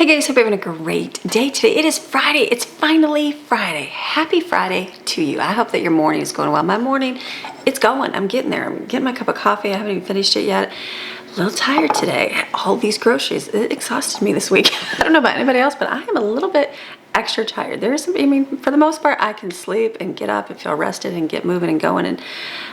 Hey guys, hope you're having a great day today. It is Friday. It's finally Friday. Happy Friday to you. I hope that your morning is going well. My morning, it's going. I'm getting there. I'm getting my cup of coffee. I haven't even finished it yet. A little tired today. All these groceries, it exhausted me this week. I don't know about anybody else, but I am a little bit extra tired. There's some, for the most part, I can sleep and get up and feel rested and get moving and going. And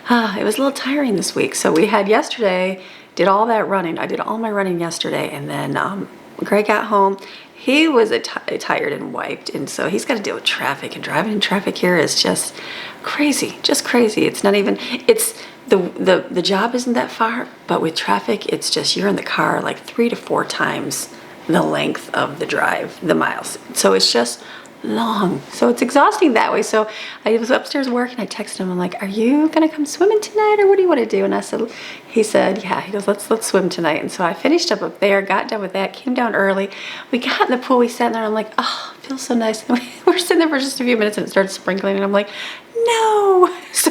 it was a little tiring this week. So we had yesterday, did all that running. I did all my running yesterday, and then Greg got home. He was tired and wiped, and so he's got to deal with traffic, and driving in traffic here is just crazy, It's not even, it's the job isn't that far, but with traffic, it's just you're in the car like 3 to 4 times the length of the drive, the miles. So it's just long. So it's exhausting that way. So I was upstairs working. I texted him. I'm like, "Are you gonna come swimming tonight, or what do you want to do?" And he said, "Yeah." He goes, "Let's swim tonight." And so I finished up there, got done with that, came down early. We got in the pool. We sat there. And I'm like, "Oh, it feels so nice." And we're sitting there for just a few minutes, and it started sprinkling. And I'm like, "No." So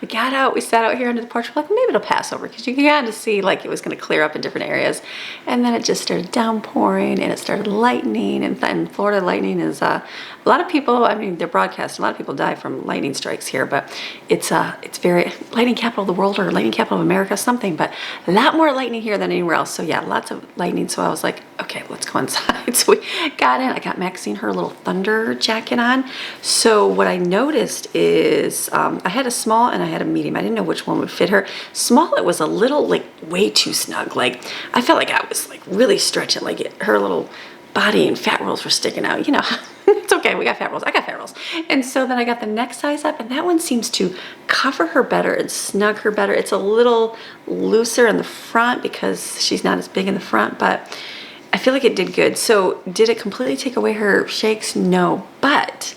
we got out. We sat out here under the porch. We're like, maybe it'll pass over, because you got to see like it was going to clear up in different areas. And then it just started downpouring, and it started lightning. And Florida lightning is a lot of people. They're broadcast. A lot of people die from lightning strikes here, but it's very lightning capital of the world, or lightning capital of America, something. But a lot more lightning here than anywhere else. So yeah, lots of lightning. So I was like, okay, let's go inside. So we got in. I got Maxine her little thunder jacket on. So what I noticed is I had a small and I had a medium. I didn't know which one would fit her. Small, it was a little like way too snug. Like I felt like I was like really stretching. Like her little body and fat rolls were sticking out. You know, it's okay. We got fat rolls. I got fat rolls. And so then I got the next size up, and that one seems to cover her better and snug her better. It's a little looser in the front because she's not as big in the front, but I feel like it did good. So did it completely take away her shakes? No, but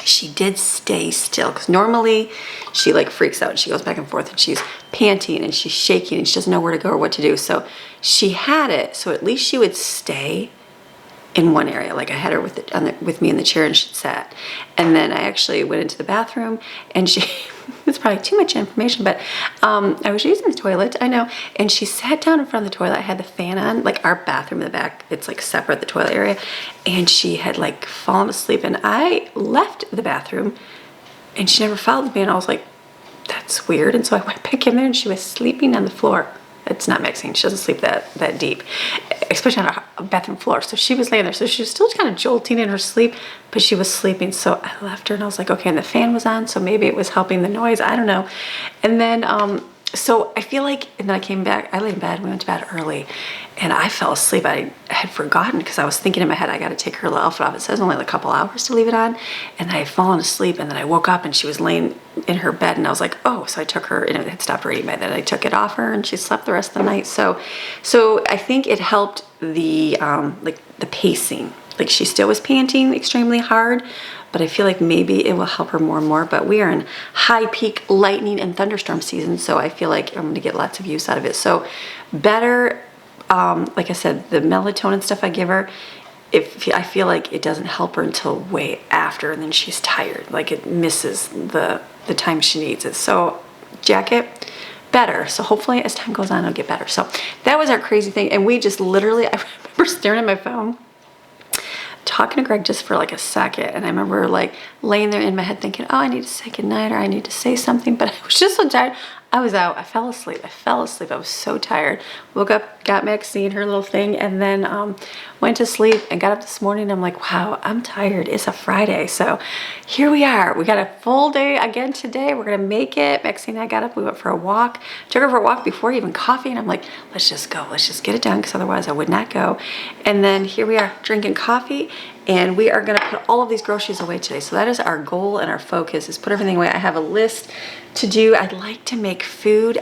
she did stay still, because normally she like freaks out and she goes back and forth and she's panting and she's shaking and she doesn't know where to go or what to do. So she had it, so at least she would stay in one area. Like I had her with me in the chair, and she sat. And then I actually went into the bathroom, and she it's probably too much information, but I was using the toilet, I know, and she sat down in front of the toilet. I had the fan on, like our bathroom in the back, it's like separate, the toilet area, and she had like fallen asleep, and I left the bathroom and she never followed me, and I was like, that's weird. And so I went back in there, and she was sleeping on the floor. It's not Maxine. She doesn't sleep that deep, especially on a bathroom floor. So she was laying there. So she was still kind of jolting in her sleep, but she was sleeping. So I left her, and I was like, okay, and the fan was on, so maybe it was helping the noise. I don't know. And then, so I feel like, and then I came back, I laid in bed, we went to bed early, and I fell asleep. I had forgotten, because I was thinking in my head, I got to take her little outfit off. It says only like a couple hours to leave it on. And I had fallen asleep, and then I woke up and she was laying in her bed, and I was like, oh, so I took her, and it had stopped raining by then. I took it off her, and she slept the rest of the night. So I think it helped the, like the pacing. Like she still was panting extremely hard, but I feel like maybe it will help her more and more. But we are in high peak lightning and thunderstorm season, so I feel like I'm going to get lots of use out of it. So better, like I said, the melatonin stuff I give her, I feel like it doesn't help her until way after, and then she's tired. Like it misses the time she needs it. So jacket, better. So hopefully as time goes on, it'll get better. So that was our crazy thing. And we just literally, I remember staring at my phone, talking to Greg just for like a second, and I remember like laying there in my head thinking, oh, I need to say goodnight, or I need to say something, but I was just so tired. I was out. I fell asleep. I was so tired. Woke up, got Maxine her little thing, and then went to sleep and got up this morning. I'm like, wow, I'm tired. It's a Friday. So here we are. We got a full day again today. We're going to make it. Maxine and I got up. We went for a walk. Took her for a walk before even coffee. And I'm like, let's just go. Let's just get it done, because otherwise I would not go. And then here we are drinking coffee. And we are going to put all of these groceries away today. So that is our goal and our focus, is put everything away. I have a list to do. I'd like to make food.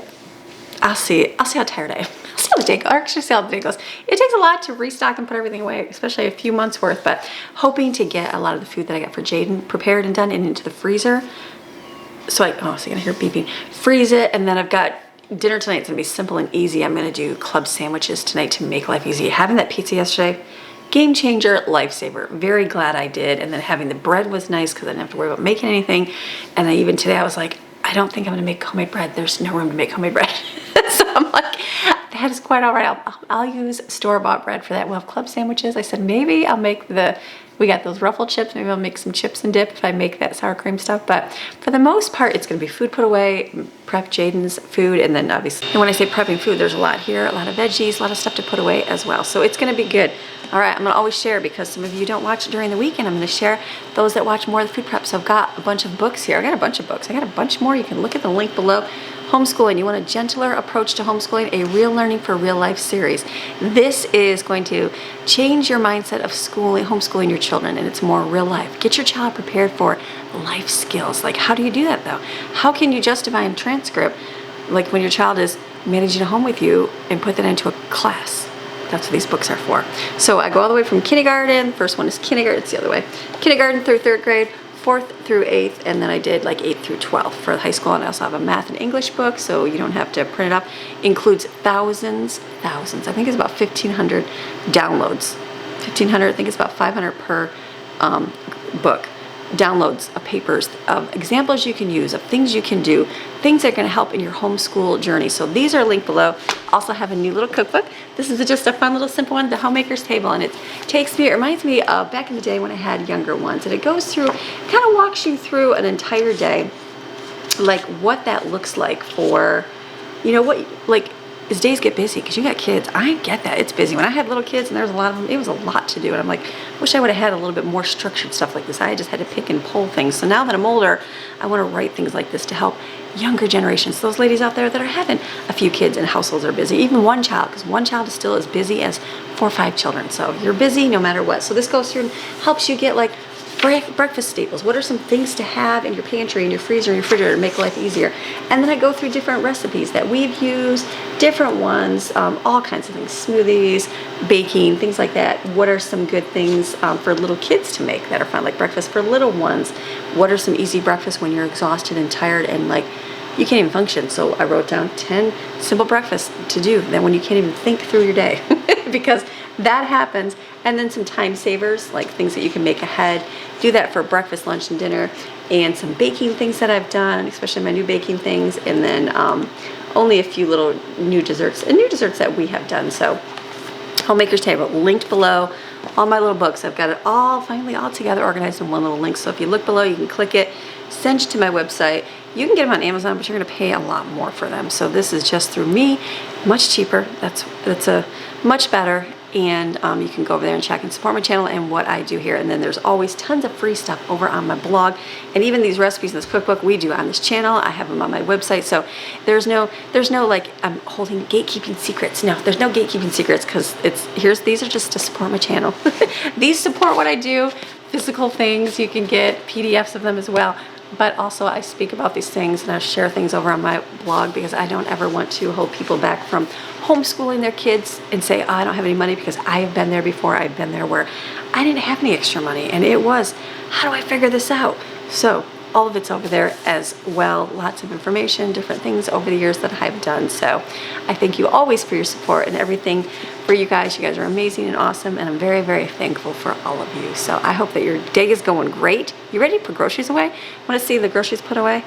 I'll see how tired I am. I'll see how the day goes. Actually, see how the day goes. It takes a lot to restock and put everything away, especially a few months worth, but hoping to get a lot of the food that I got for Jaden prepared and done and into the freezer. So you're going to hear beeping. Freeze it, and then I've got dinner tonight. It's going to be simple and easy. I'm going to do club sandwiches tonight to make life easy. Having that pizza yesterday, game changer, lifesaver. Very glad I did. And then having the bread was nice, because I didn't have to worry about making anything. And even today I was like, I don't think I'm going to make homemade bread. There's no room to make homemade bread. So I'm like, head is quite all right. I'll use store-bought bread for that. We'll have club sandwiches. I said maybe I'll make we got those ruffle chips. Maybe I'll make some chips and dip if I make that sour cream stuff. But for the most part, it's going to be food put away, prep Jaden's food, and then obviously, and when I say prepping food, there's a lot here, a lot of veggies, a lot of stuff to put away as well. So it's going to be good. All right, I'm going to always share because some of you don't watch during the weekend. I'm going to share those that watch more of the food prep. So I've got a bunch of books here. I got a bunch of books. I got a bunch more. You can look at the link below. Homeschooling. You want a gentler approach to homeschooling, a real learning for real life series. This is going to change your mindset of homeschooling your children, and it's more real life. Get your child prepared for life skills. Like, how do you do that though? How can you justify in transcript, like when your child is managing a home with you, and put that into a class? That's what these books are for. So I go all the way from kindergarten. First one is kindergarten. It's the other way. Kindergarten through 3rd grade. 4th through 8th, and then I did like 8th through 12th for high school, and I also have a math and English book, so you don't have to print it up. Includes thousands, I think it's about 1,500 downloads. 1,500, I think it's about 500 per book. Downloads of papers, of examples you can use, of things you can do, things that are going to help in your homeschool journey. So these are linked below. Also have a new little cookbook. This is just a fun little simple one, the Homemaker's Table, and it reminds me of back in the day when I had younger ones, and it goes through, kind of walks you through an entire day, like what that looks like for, like as days get busy, because you got kids. I get that. It's busy. When I had little kids and there was a lot of them, it was a lot to do. And I'm like, wish I would have had a little bit more structured stuff like this. I just had to pick and pull things. So now that I'm older, I want to write things like this to help younger generations. Those ladies out there that are having a few kids and households are busy, even one child, because one child is still as busy as 4 or 5 children. So you're busy no matter what. So this goes through and helps you get like breakfast staples. What are some things to have in your pantry, in your freezer, in your refrigerator to make life easier? And then I go through different recipes that we've used, different ones, all kinds of things, smoothies, baking, things like that. What are some good things for little kids to make that are fun, like breakfast for little ones? What are some easy breakfasts when you're exhausted and tired and like you can't even function? So I wrote down 10 simple breakfasts to do then when you can't even think through your day because that happens. And then some time savers, like things that you can make ahead. Do that for breakfast, lunch, and dinner. And some baking things that I've done, especially my new baking things. And then only a few little new desserts that we have done. So Homemaker's Table, linked below. All my little books, I've got it all finally all together, organized in one little link. So if you look below, you can click it, send you to my website. You can get them on Amazon, but you're going to pay a lot more for them. So this is just through me, much cheaper. That's a much better. And you can go over there and check and support my channel and what I do here. And then there's always tons of free stuff over on my blog. And even these recipes in this cookbook we do on this channel, I have them on my website. So there's no like I'm holding gatekeeping secrets. No, there's no gatekeeping secrets because these are just to support my channel. These support what I do, physical things. You can get PDFs of them as well. But also I speak about these things and I share things over on my blog because I don't ever want to hold people back from homeschooling their kids and say, oh, I don't have any money, because I have been there before. I've been there where I didn't have any extra money and it was, how do I figure this out? So all of it's over there as well. Lots of information, different things over the years that I've done. So I thank you always for your support and everything for you guys. You guys are amazing and awesome, and I'm very, very thankful for all of you. So I hope that your day is going great. You ready to put groceries away? Want to see the groceries put away?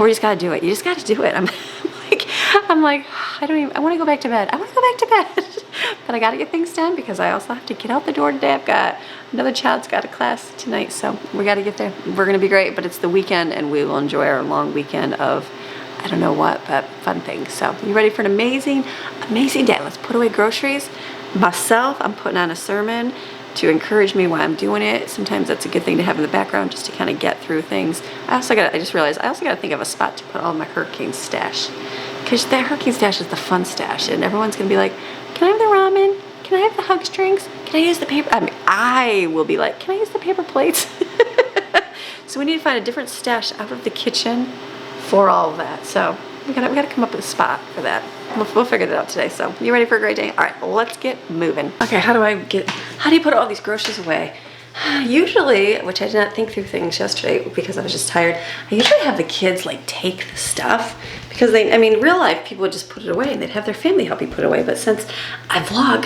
We just got to do it. You just got to do it. I'm like, I want to go back to bed. I want to go back to bed. But I got to get things done because I also have to get out the door today. I've got another child's got a class tonight, so we got to get there. We're going to be great, but it's the weekend and we will enjoy our long weekend of I don't know what, but fun things. So you ready for an amazing, amazing day? Let's put away groceries. Myself, I'm putting on a sermon to encourage me while I'm doing it. Sometimes that's a good thing to have in the background just to kind of get through things. I just realized I also got to think of a spot to put all my hurricane stash, because that hurricane stash is the fun stash, and everyone's gonna be like, can I have the ramen? Can I have the hug strings? Can I use the paper? I will be like, can I use the paper plates? So we need to find a different stash out of the kitchen for all of that. So we gotta come up with a spot for that. We'll figure that out today. So you ready for a great day? All right, let's get moving. Okay, how do you put all these groceries away? Usually, which I did not think through things yesterday because I was just tired, I usually have the kids like take the stuff, because real life people would just put it away and they'd have their family help you put it away. But since I vlog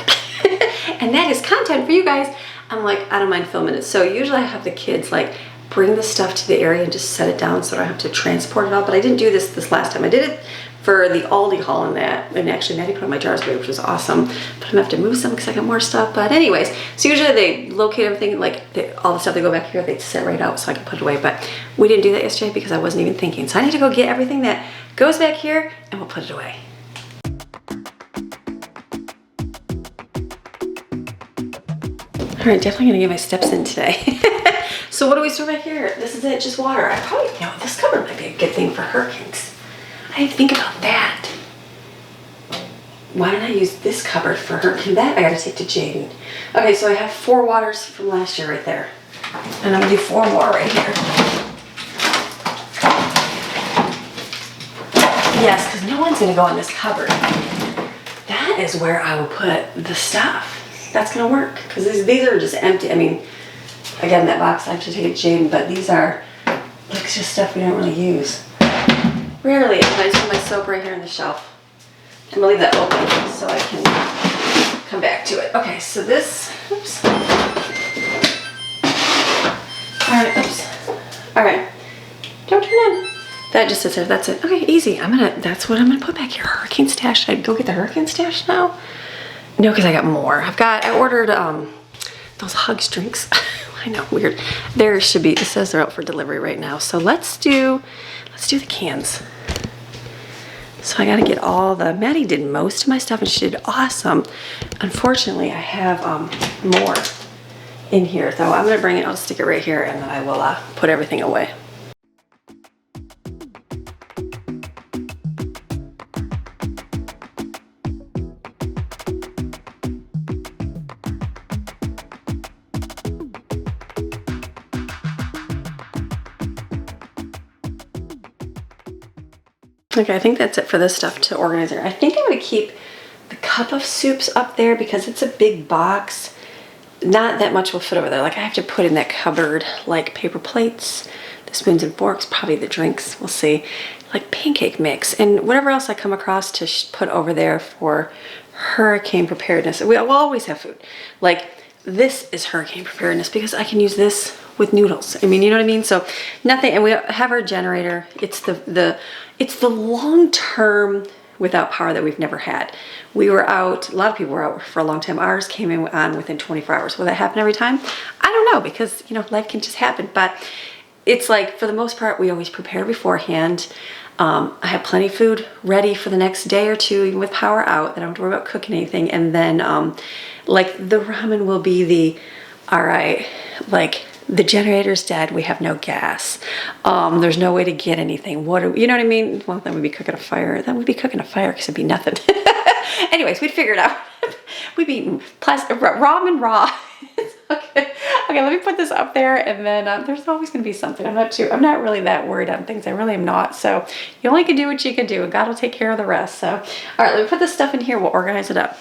and that is content for you guys, I'm like, I don't mind filming it. So usually I have the kids like bring the stuff to the area and just set it down so I don't have to transport it all. But I didn't do this last time. I did it for the Aldi haul in that, and actually Maddie put in my jars away, which was awesome. But I'm gonna have to move some because I got more stuff. But anyways, so usually they locate everything, like all the stuff they go back here, they set right out so I can put it away. But we didn't do that yesterday because I wasn't even thinking. So I need to go get everything that goes back here and we'll put it away. All right, definitely gonna get my steps in today. So what do we store back here? This is it, just water. I probably, you know, this cupboard might be a good thing for hurricanes. I didn't think about that. Why didn't I use this cupboard for hurricane? That I gotta take to Jaden. Okay, so I have 4 waters from last year right there. And I'm gonna do 4 more right here. Yes, because no one's gonna go in this cupboard. That is where I will put the stuff. That's gonna work, because these are just empty. I mean, again, that box I have to take it to Jaden, but these are like just stuff we don't really use. Rarely. I just put my soap right here on the shelf. I'm gonna leave that open so I can come back to it. Okay, so this, oops. All right, oops. All right, don't turn in. That just sits there, that's it. Okay, easy. That's what I'm gonna put back here. Hurricane stash. Should I go get the hurricane stash now? No, because I got more. I ordered those Hugs drinks. I know, weird. There should be, it says they're out for delivery right now. So let's do the cans. So I gotta get all Maddie did most of my stuff and she did awesome. Unfortunately, I have more in here though. I'm gonna bring it, I'll stick it right here and then I will put everything away. Okay, I think that's it for this stuff to organize here. I think I'm gonna keep the cup of soups up there because it's a big box. Not that much will fit over there. Like I have to put in that cupboard, like paper plates, the spoons and forks, probably the drinks, we'll see. Like pancake mix and whatever else I come across to put over there for hurricane preparedness. We'll always have food. Like this is hurricane preparedness because I can use this with noodles. I mean, you know what I mean? So nothing, and we have our generator. It's the long-term without power that we've never had. We were out, a lot of people were out for a long time. Ours came in on within 24 hours. Will that happen every time? I don't know because, you know, life can just happen. But it's like, for the most part, we always prepare beforehand. I have plenty of food ready for the next day or two, even with power out. I don't have to worry about cooking anything. And then, like, the ramen will be the, all right, like, the generator's dead, we have no gas. There's no way to get anything. You know what I mean? Well, then we'd be cooking a fire. Then we'd be cooking a fire because it'd be nothing. Anyways, we'd figure it out. We'd be eating ramen raw. Okay, let me put this up there and then there's always gonna be something. I'm not really that worried on things. I really am not. So you only can do what you can do and God will take care of the rest. So, all right, let me put this stuff in here. We'll organize it up.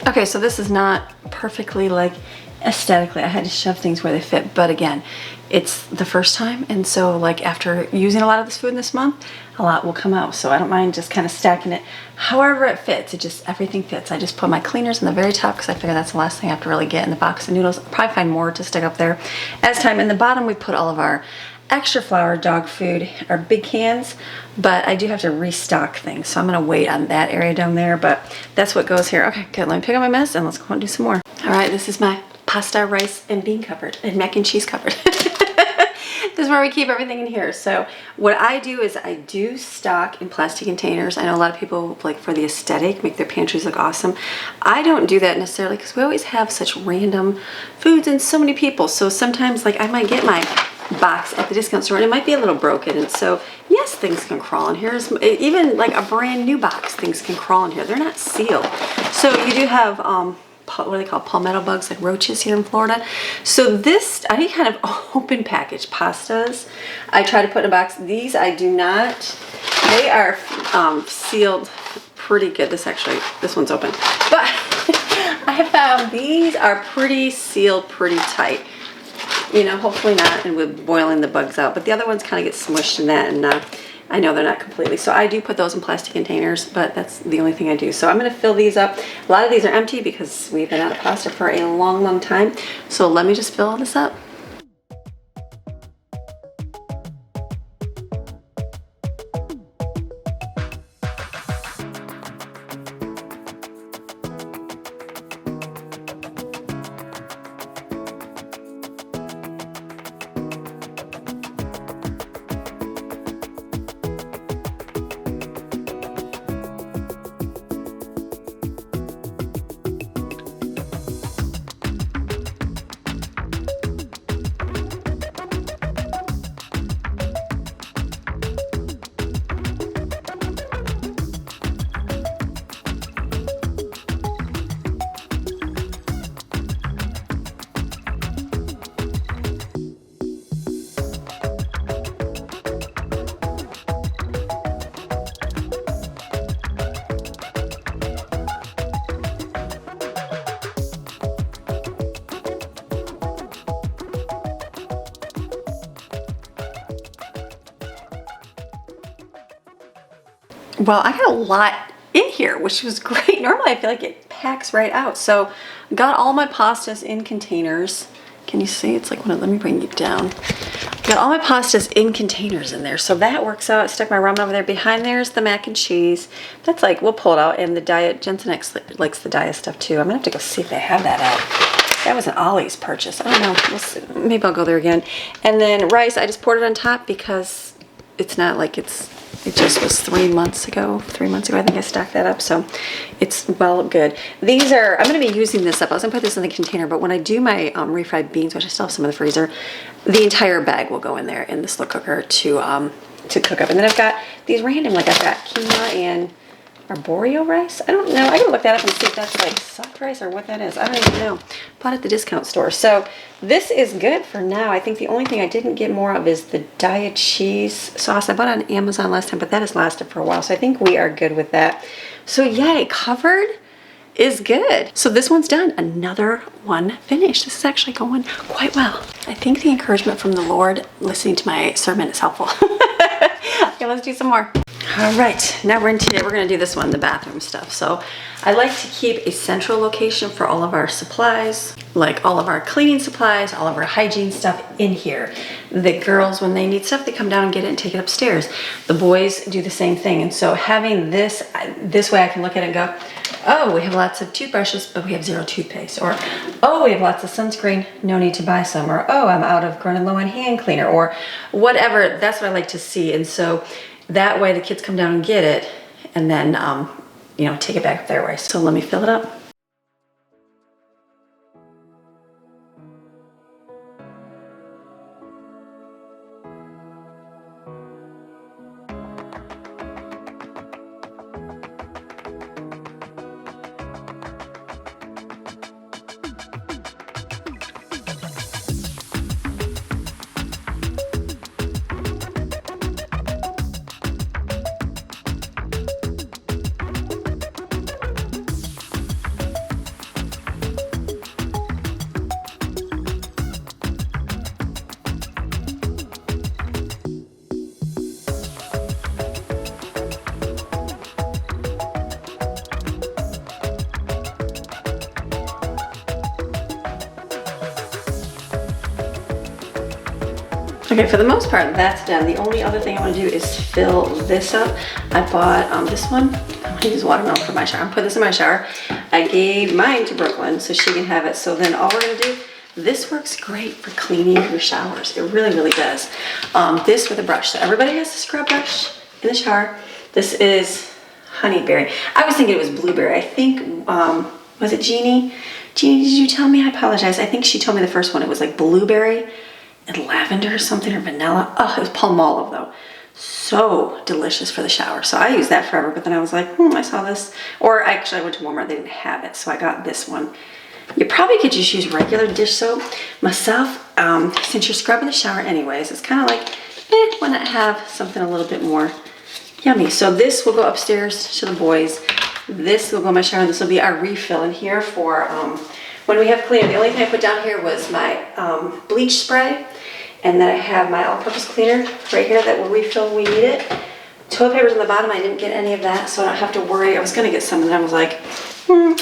Okay, so this is not perfectly like aesthetically. I had to shove things where they fit, but again, it's the first time, and so like after using a lot of this food this month, a lot will come out. So I don't mind just kind of stacking it however it fits. Everything fits. I just put my cleaners in the very top because I figure that's the last thing I have to really get in the box of noodles. I'll probably find more to stick up there as time. In the bottom, we put all of our extra flour dog food, our big cans, but I do have to restock things, so I'm gonna wait on that area down there, but that's what goes here. Okay, good, let me pick up my mess and let's go and do some more. All right, this is my pasta, rice, and bean cupboard, and mac and cheese cupboard. is where we keep everything in here. So what I do is I do stock in plastic containers. I know a lot of people, like for the aesthetic, make their pantries look awesome. I don't do that necessarily because we always have such random foods and so many people. So sometimes like I might get my box at the discount store and it might be a little broken, and so yes, things can crawl in here. Even like a brand new box, things can crawl in here. They're not sealed. So you do have what are they called, palmetto bugs, like roaches here in Florida. So this, any kind of open package pastas I try to put in a box. These I do not. They are sealed pretty good. This one's open, but I have found these are pretty sealed pretty tight. You know, hopefully not, and with boiling the bugs out. But the other ones kind of get smushed in that, and I know they're not completely. So I do put those in plastic containers, but that's the only thing I do. So I'm going to fill these up. A lot of these are empty because we've been out of pasta for a long, long time. So let me just fill all this up. Well, I got a lot in here, which was great. Normally I feel like it packs right out. So got all my pastas in containers. Can you see? It's like let me bring you down. Got all my pastas in containers in there. So that works out. I stuck my ramen over there. Behind there is the mac and cheese. That's like, we'll pull it out. And the diet, Jensen likes the diet stuff too. I'm gonna have to go see if they have that out. That was an Ollie's purchase. I don't know. We'll see. Maybe I'll go there again. And then rice, I just poured it on top because it's not like it just was 3 months ago. 3 months ago, I think I stacked that up. So it's well good. These are, I'm going to be using this up. I was going to put this in the container, but when I do my refried beans, which I still have some in the freezer, the entire bag will go in there in the slow cooker to cook up. And then I've got these random, like I've got quinoa and arborio rice. I don't know. I gotta look that up and see if that's like soft rice or what that is. I don't even know. Bought at the discount store. So this is good for now. I think the only thing I didn't get more of is the diet cheese sauce. I bought it on Amazon last time, but that has lasted for a while. So I think we are good with that. So yay, covered is good. So this one's done. Another one finished. This is actually going quite well. I think the encouragement from the Lord listening to my sermon is helpful. Okay, let's do some more. All right, now we're gonna do this one, the bathroom stuff. So I like to keep a central location for all of our supplies, like all of our cleaning supplies, all of our hygiene stuff in here. The girls, when they need stuff, they come down and get it and take it upstairs. The boys do the same thing. And so having this way I can look at it and go, oh, we have lots of toothbrushes, but we have zero toothpaste. Or, oh, we have lots of sunscreen, no need to buy some. Or, oh, I'm out of running low on hand cleaner, or whatever. That's what I like to see. And so that way the kids come down and get it and then, you know, take it back their way. So let me fill it up. Okay, for the most part, that's done. The only other thing I want to do is fill this up. I bought this one. I want to use watermelon for my shower. I'm putting this in my shower. I gave mine to Brooklyn so she can have it. So then all we're going to do, This works great for cleaning your showers. It really, really does. This with a brush. So everybody has a scrub brush in the shower. This is honeyberry. I was thinking it was blueberry. I think, was it Jeannie? Jeannie, did you tell me? I apologize. I think she told me the first one. It was like blueberry and lavender or something, or vanilla. Oh, it was palmolive though. So delicious for the shower. So I used that forever, but then I was like, I saw this. Or actually I went to Walmart, they didn't have it, so I got this one. You probably could just use regular dish soap. Myself, since you're scrubbing the shower anyways, it's kind of like, why not have something a little bit more yummy. So this will go upstairs to the boys. This will go in my shower, and this will be our refill in here for when we have cleaner. The only thing I put down here was my bleach spray, and then I have my all-purpose cleaner right here that will refill when we need it. Toilet paper's on the bottom. I didn't get any of that, so I don't have to worry. I was gonna get some, and I was like,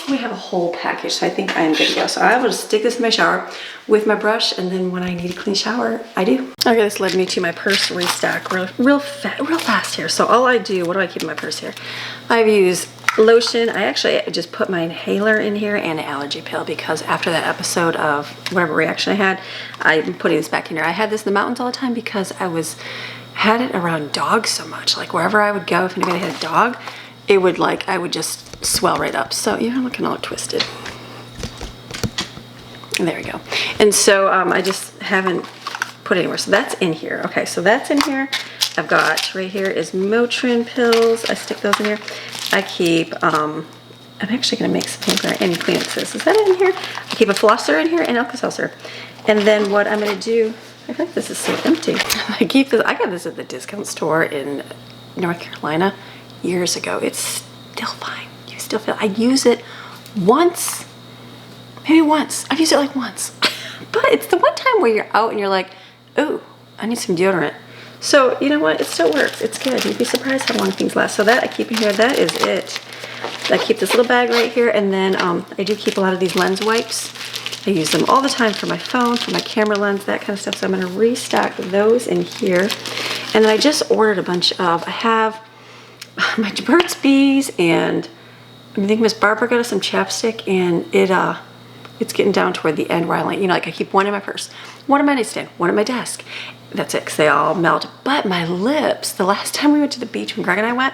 we have a whole package, so I think I am good to go. So I will just stick this in my shower with my brush, and then when I need a clean shower, I do. Okay, this led me to my purse restock real fast here. So all I do, what do I keep in my purse here? I've used lotion. I actually just put my inhaler in here and an allergy pill, because after that episode of whatever reaction I had, I'm putting this back in here. I had this in the mountains all the time because I had it around dogs so much. Like wherever I would go, if anybody had a dog, it would I would just swell right up. So you're looking all twisted. There we go. And so I just haven't put it anywhere. So that's in here. Okay, so that's in here. I've got right here is Motrin pills. I stick those in here. I keep, I'm actually going to make some any Kleenexes. Is that in here? I keep a flosser in here and Alka-Seltzer. And then what I'm going to do, I think this is so empty. I keep this, I got this at the discount store in North Carolina years ago. It's still fine. You still feel, I use it once, maybe once. I've used it like once. But it's the one time where you're out and you're like, oh, I need some deodorant. So, you know what? It still works. It's good. You'd be surprised how long things last. So that I keep in here. That is it. I keep this little bag right here. And then I do keep a lot of these lens wipes. I use them all the time for my phone, for my camera lens, that kind of stuff. So I'm going to restock those in here. And then I just ordered a bunch of, I have my Burt's Bees, and I think Miss Barbara got us some chapstick, and it's getting down toward the end where I I keep one in my purse, one in my nightstand, one at my desk. That's it, because they all melt. But my lips, the last time we went to the beach when Greg and I went,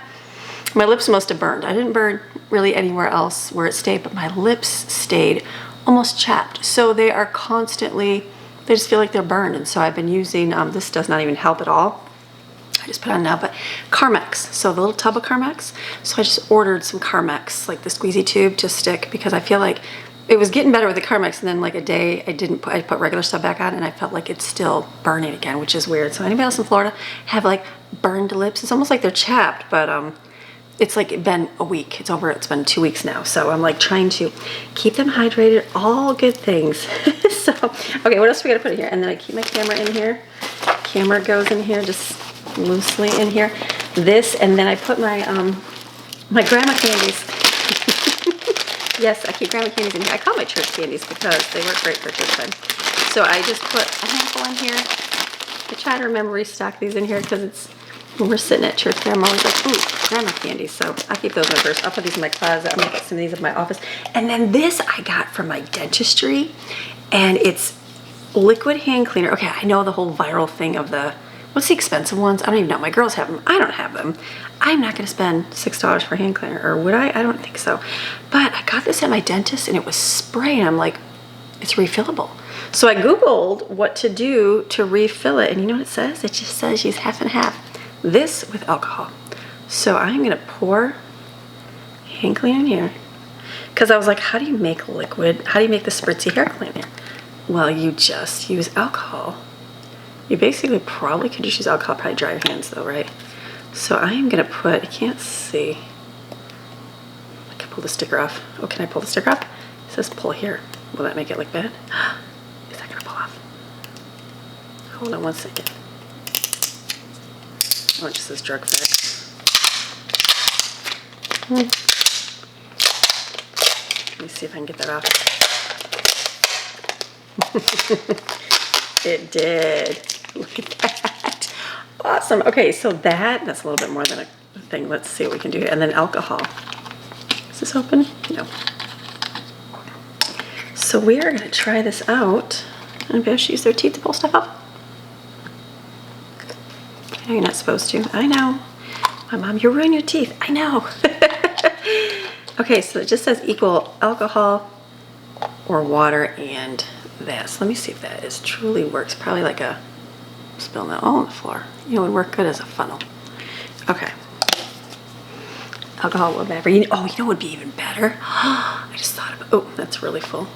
my lips must have burned. I didn't burn really anywhere else where it stayed, but my lips stayed almost chapped. So they are constantly, they just feel like they're burned. And so I've been using, this does not even help at all. I just put it on now, but Carmex. So the little tub of Carmex. So I just ordered some Carmex, like the squeezy tube to stick, because I feel like it was getting better with the Carmex, and then like a day I put regular stuff back on, and I felt like it's still burning again, which is weird. So anybody else in Florida have like burned lips? It's almost like they're chapped, but it's like been a week. It's been 2 weeks now. So I'm like trying to keep them hydrated, all good things. So, okay, what else we gotta put in here? And then I keep my camera in here. Camera goes in here, just loosely in here. This, and then I put my my grandma candies. Yes, I keep grandma candies in here. I call my church candies because they work great for church time. So I just put a handful in here. I try to remember restock these in here because it's, when we're sitting at church there, I'm always like, ooh, grandma candies. So I keep those in first. I'll put these in my closet. I'm gonna put some of these in my office. And then this I got from my dentistry, and it's liquid hand cleaner. Okay, I know the whole viral thing of the, what's the expensive ones? I don't even know. My girls have them. I don't have them. I'm not going to spend $6 for hand cleaner, or would I? I don't think so. But I got this at my dentist, and it was spray, and I'm like, it's refillable. So I Googled what to do to refill it, and you know what it says? It just says use half and half. This with alcohol. So I'm going to pour hand cleaner in here, because I was like, how do you make liquid? How do you make the spritzy hair cleaner? Well, you just use alcohol. You basically probably could just use alcohol, probably dry your hands though, right? So I am gonna put, I can't see. I can pull the sticker off. Oh, can I pull the sticker off? It says pull here. Will that make it look bad? Is that gonna pull off? Hold on one second. Oh, it just says drug facts. Let me see if I can get that off. It did. Look at that. Awesome. Okay, so that's a little bit more than a thing. Let's see what we can do here. And then alcohol. Is this open? No. So we are gonna try this out. Anybody else use their teeth to pull stuff up? I know you're not supposed to. I know. My mom, you ruin your teeth. I know. Okay, so it just says equal alcohol or water and that. So let me see if that is truly works. Probably like a spilling that all on the floor. You know, it would work good as a funnel. Okay. Alcohol or whatever. You know what would be even better? I just thought about, oh, that's really full.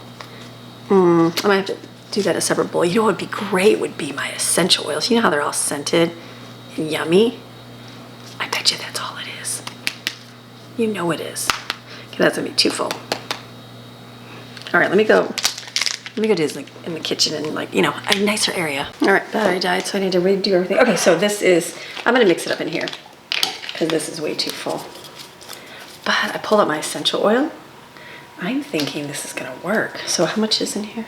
I might have to do that in a separate bowl. You know what would be great would be my essential oils. You know how they're all scented and yummy? I bet you that's all it is. You know it is. Okay, that's gonna be too full. All right, let me go do this like in the kitchen and like, you know, a nicer area. All right, battery died, so I need to redo everything. Okay, so this is, I'm gonna mix it up in here because this is way too full. But I pulled out my essential oil. I'm thinking this is gonna work. So how much is in here?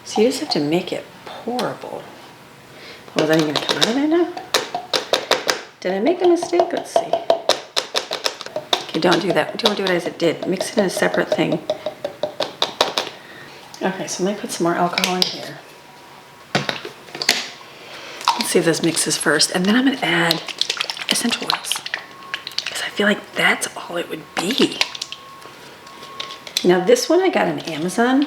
So you just have to make it pourable. Oh, is that even gonna come out of there now? Did I make a mistake? Let's see. Okay, don't do that. Don't do it as it did. Mix it in a separate thing. Okay, so let me put some more alcohol in here. Let's see if this mixes first. And then I'm gonna add essential oils. Because I feel like that's all it would be. Now this one I got on Amazon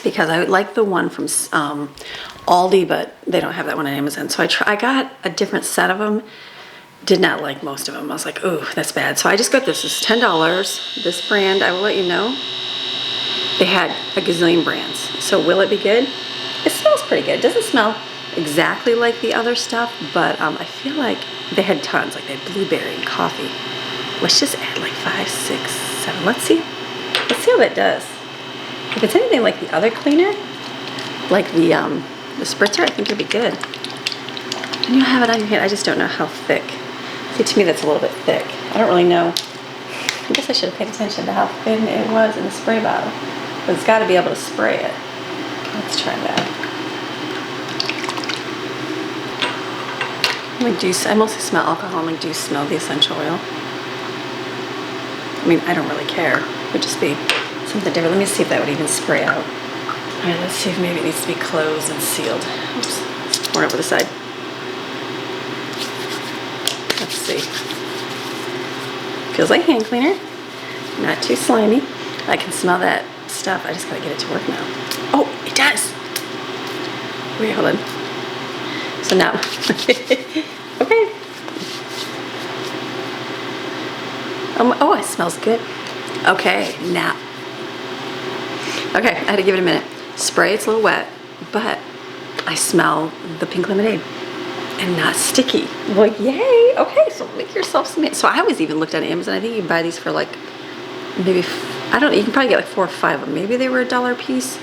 because I like the one from Aldi, but they don't have that one on Amazon. So I got a different set of them. Did not like most of them. I was like, oh, that's bad. So I just got this. It's $10. This brand, I will let you know. They had a gazillion brands. So will it be good? It smells pretty good. It doesn't smell exactly like the other stuff, but I feel like they had tons. Like they had blueberry and coffee. Let's just add like 5, 6, 7. Let's see how that does. If it's anything like the other cleaner, like the spritzer, I think it'd be good. And you have it on your hand. I just don't know how thick. See, to me that's a little bit thick. I don't really know. I guess I should have paid attention to how thin it was in the spray bottle. But it's got to be able to spray it. Let's try that. I mostly smell alcohol, and I do smell the essential oil. I mean, I don't really care. It would just be something different. Let me see if that would even spray out. All right, let's see if maybe it needs to be closed and sealed. Oops, let's pour it over the side. Let's see. Feels like hand cleaner. Not too slimy. I can smell that stuff. I just gotta get it to work now. Oh, it does. Wait, hold on. So now, okay. Oh, it smells good. Okay, now. Okay, I had to give it a minute. Spray, it's a little wet, but I smell the pink lemonade and not sticky. Well, yay. Okay, so make yourself some. So I always even looked at Amazon. I think you can buy these for like maybe, I don't know, you can probably get like 4 or 5 of them. Maybe they were $1 a piece.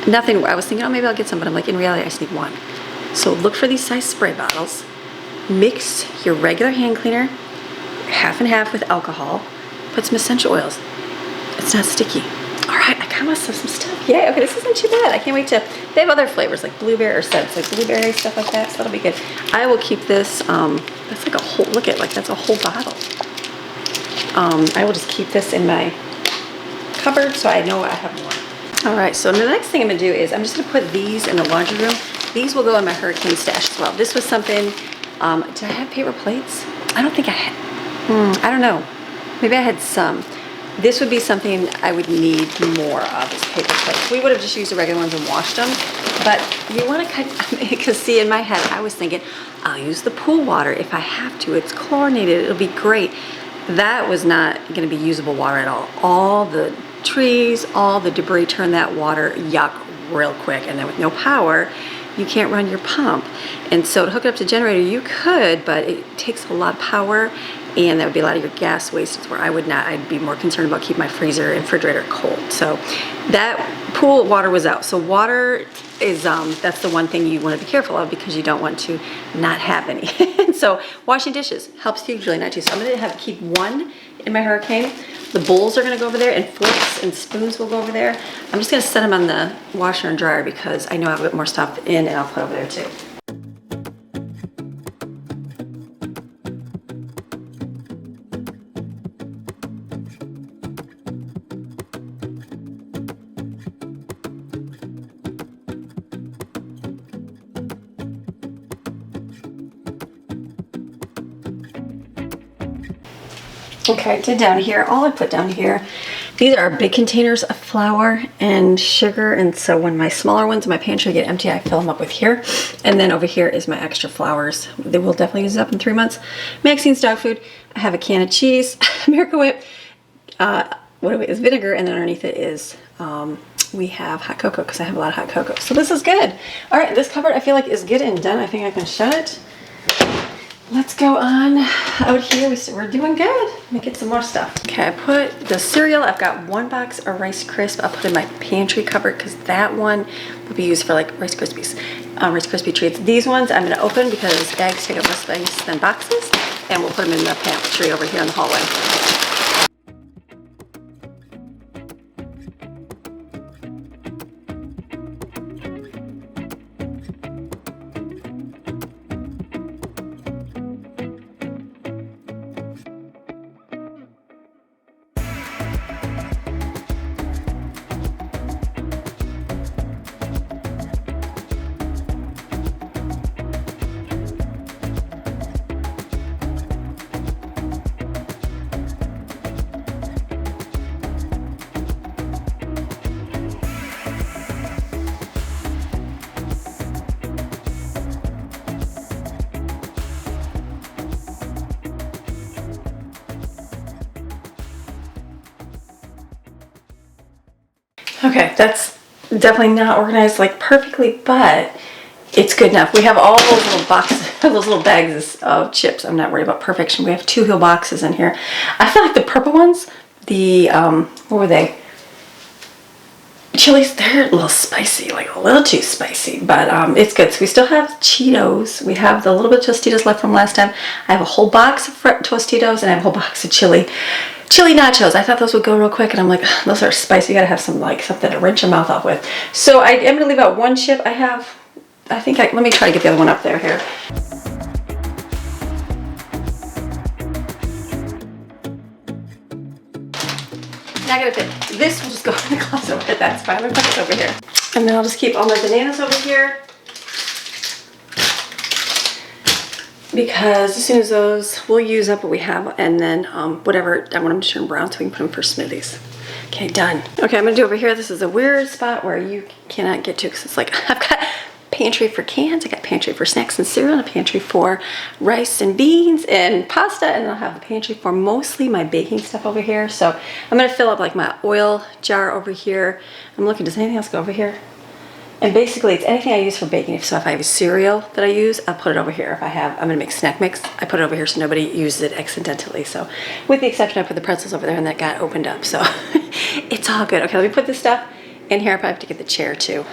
Nothing, I was thinking, oh, maybe I'll get some, but I'm like, in reality, I just need one. So look for these size spray bottles. Mix your regular hand cleaner, half and half with alcohol. Put some essential oils. It's not sticky. All right, I got myself some stuff. Yay, okay, this isn't too bad. I can't wait to, they have other flavors like blueberry or scents, like blueberry, stuff like that, so that'll be good. I will keep this, that's like a whole, look at, like that's a whole bottle. I will just keep this in my cupboard so I know I have more. All right, so the next thing I'm gonna do is I'm just gonna put these in the laundry room. These will go in my hurricane stash as well. This was something, did I have paper plates? I don't think I had, I don't know. Maybe I had some. This would be something I would need more of, is paper plates. We would have just used the regular ones and washed them, but you want to cut, because see, in my head, I was thinking, I'll use the pool water if I have to. It's chlorinated, it'll be great. That was not going to be usable water at all. All the trees, all the debris turn that water yuck real quick, and then with no power, you can't run your pump. And so to hook it up to a generator, you could, but it takes a lot of power, and that would be a lot of your gas wasted, where I would not. I'd be more concerned about keeping my freezer and refrigerator cold. So that pool water was out. So water is, that's the one thing you want to be careful of, because you don't want to not have any. So washing dishes helps hugely, not too. So I'm going to keep one in my hurricane. The bowls are going to go over there, and forks and spoons will go over there. I'm just going to set them on the washer and dryer because I know I have a bit more stuff in, and I'll put over there too. Okay, to down here, all I put down here, these are big containers of flour and sugar, and so when my smaller ones in my pantry get empty, I fill them up with here. And then over here is my extra flours. They will definitely use it up in 3 months. Maxine's dog food. I have a can of cheese, America Whip, is vinegar, and then underneath it is, we have hot cocoa because I have a lot of hot cocoa. So this is good. All right, this cupboard I feel like is good and done. I think I can shut it. Let's go on out here. We're doing good. Let me get some more stuff. Okay, I put the cereal. I've got 1 box of Rice Crisp. I'll put in my pantry cupboard because that one will be used for like Rice Krispies, Rice Krispie treats. These ones I'm going to open because bags take up less space than boxes, and we'll put them in the pantry over here in the hallway. Okay, that's definitely not organized like perfectly, but it's good enough. We have all those little boxes, those little bags of chips. I'm not worried about perfection. We have 2 wheel boxes in here. I feel like the purple ones, the, what were they? Chilies, they're a little spicy, like a little too spicy, but it's good. So we still have Cheetos. We have the little bit of Tostitos left from last time. I have a whole box of Tostitos, and I have a whole box of chili nachos. I thought those would go real quick, and I'm like, those are spicy. You gotta have some, like, something to rinse your mouth off with. So I am gonna leave out 1 chip. Let me try to get the other one up there here. Not gonna fit. This will just go in the closet, but that's fine. I'm gonna put this over here. And then I'll just keep all my bananas over here, because as soon as those, we'll use up what we have, and then whatever, I want them to turn brown so we can put them for smoothies. Okay, done. Okay, I'm gonna do over here. This is a weird spot where you cannot get to because it's like, I've got pantry for cans, I got pantry for snacks and cereal, and a pantry for rice and beans and pasta, and I'll have a pantry for mostly my baking stuff over here. So I'm gonna fill up like my oil jar over here. I'm looking, does anything else go over here? And basically it's anything I use for baking. So if I have a cereal that I use, I'll put it over here. If I'm gonna make snack mix, I put it over here so nobody uses it accidentally. So with the exception, I put the pretzels over there, and that got opened up. So it's all good. Okay, let me put this stuff in here. I probably have to get the chair too.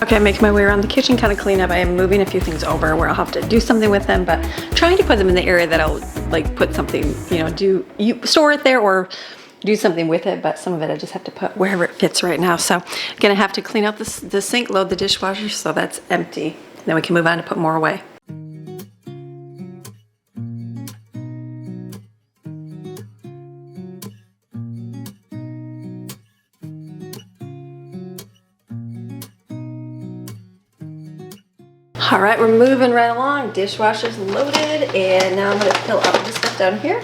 Okay, making my way around the kitchen, kind of clean up. I am moving a few things over where I'll have to do something with them, but trying to put them in the area that I'll like put something, you know, store it there or do something with it, but some of it I just have to put wherever it fits right now. So I'm gonna have to clean out the sink, load the dishwasher so that's empty. Then we can move on to put more away. All right, we're moving right along. Dishwasher's loaded, and now I'm gonna fill up the stuff down here.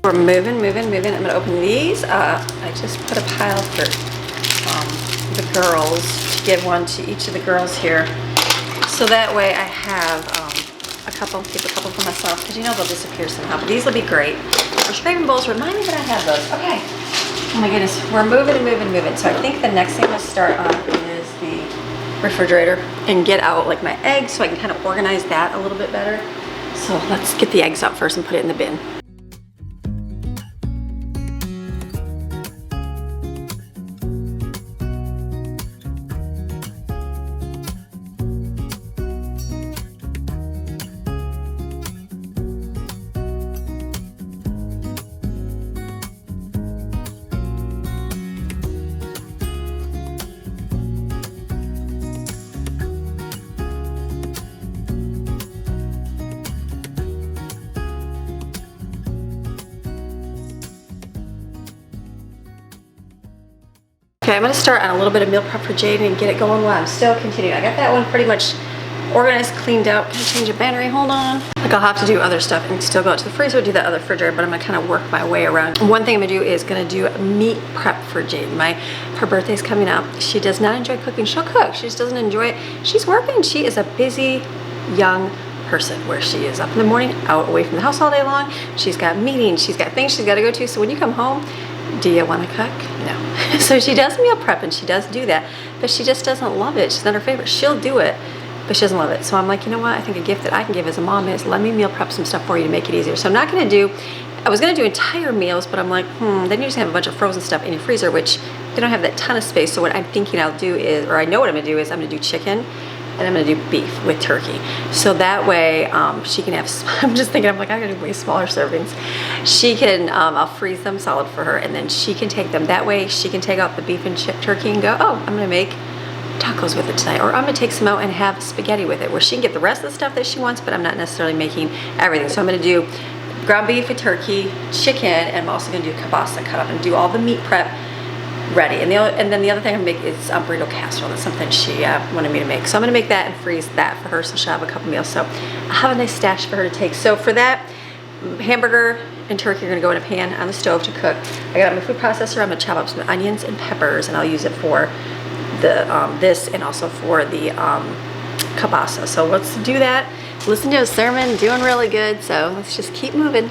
We're moving. I'm gonna open these. I just put a pile for the girls to give one to each of the girls here. So that way I have keep a couple for myself because you know they'll disappear somehow. But these will be great. For scraping bowls, remind me that I have those. Okay. Oh my goodness, we're moving. So I think the next thing I'm gonna start on is the refrigerator and get out like my eggs so I can kind of organize that a little bit better. So let's get the eggs out first and put it in the bin. Okay, I'm gonna start on a little bit of meal prep for Jaden and get it going while I'm still continuing. I got that one pretty much organized, cleaned out. Can I change a battery? Hold on. Like I'll have to do other stuff and still go out to the freezer, do that other refrigerator, but I'm gonna kind of work my way around. One thing I'm gonna do is gonna do meat prep for Jaden. Her birthday's coming up. She does not enjoy cooking. She'll cook, she just doesn't enjoy it. She's working. She is a busy young person where she is up in the morning, out away from the house all day long. She's got meetings, she's got things she's got to go to. So when you come home, do you want to cook? No. So she does meal prep and she does do that, but she just doesn't love it. She's not her favorite. She'll do it, but she doesn't love it. So I'm like, you know what? I think a gift that I can give as a mom is let me meal prep some stuff for you to make it easier. So I'm not going to do, I was going to do entire meals, but I'm like, then you just have a bunch of frozen stuff in your freezer, which you don't have that ton of space. So what I'm thinking I'll do is, or I know what I'm going to do is I'm going to do chicken and I'm gonna do beef with turkey. So that way she can have, I'm just thinking, I'm like, I'm gonna do way smaller servings. She can, I'll freeze them solid for her and then she can take them. That way she can take out the beef and turkey and go, oh, I'm gonna make tacos with it tonight. Or I'm gonna take some out and have spaghetti with it, where she can get the rest of the stuff that she wants, but I'm not necessarily making everything. So I'm gonna do ground beef with turkey, chicken, and I'm also gonna do kielbasa cut up and do all the meat prep ready. And then the other thing I'm gonna make is burrito casserole. That's something she wanted me to make. So I'm gonna make that and freeze that for her so she'll have a couple meals. So I have a nice stash for her to take. So for that, hamburger and turkey are gonna go in a pan on the stove to cook. I got my food processor. I'm gonna chop up some onions and peppers and I'll use it for the this and also for the kielbasa. So let's do that. Listen to a sermon, doing really good. So let's just keep moving.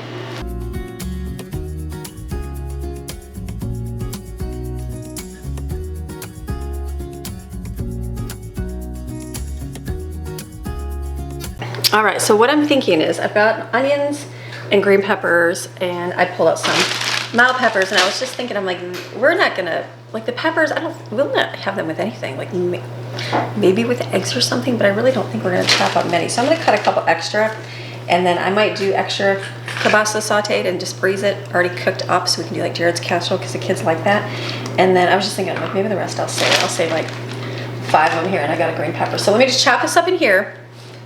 All right, so what I'm thinking is I've got onions and green peppers and I pulled out some mild peppers and I was just thinking, I'm like, we're not gonna, like the peppers, we'll not have them with anything, like maybe with eggs or something, but I really don't think we're gonna chop up many. So I'm gonna cut a couple extra and then I might do extra kielbasa sauteed and just freeze it already cooked up so we can do like Jared's casserole because the kids like that. And then I was just thinking, like maybe the rest I'll save like 5 of them here and I got a green pepper. So let me just chop this up in here.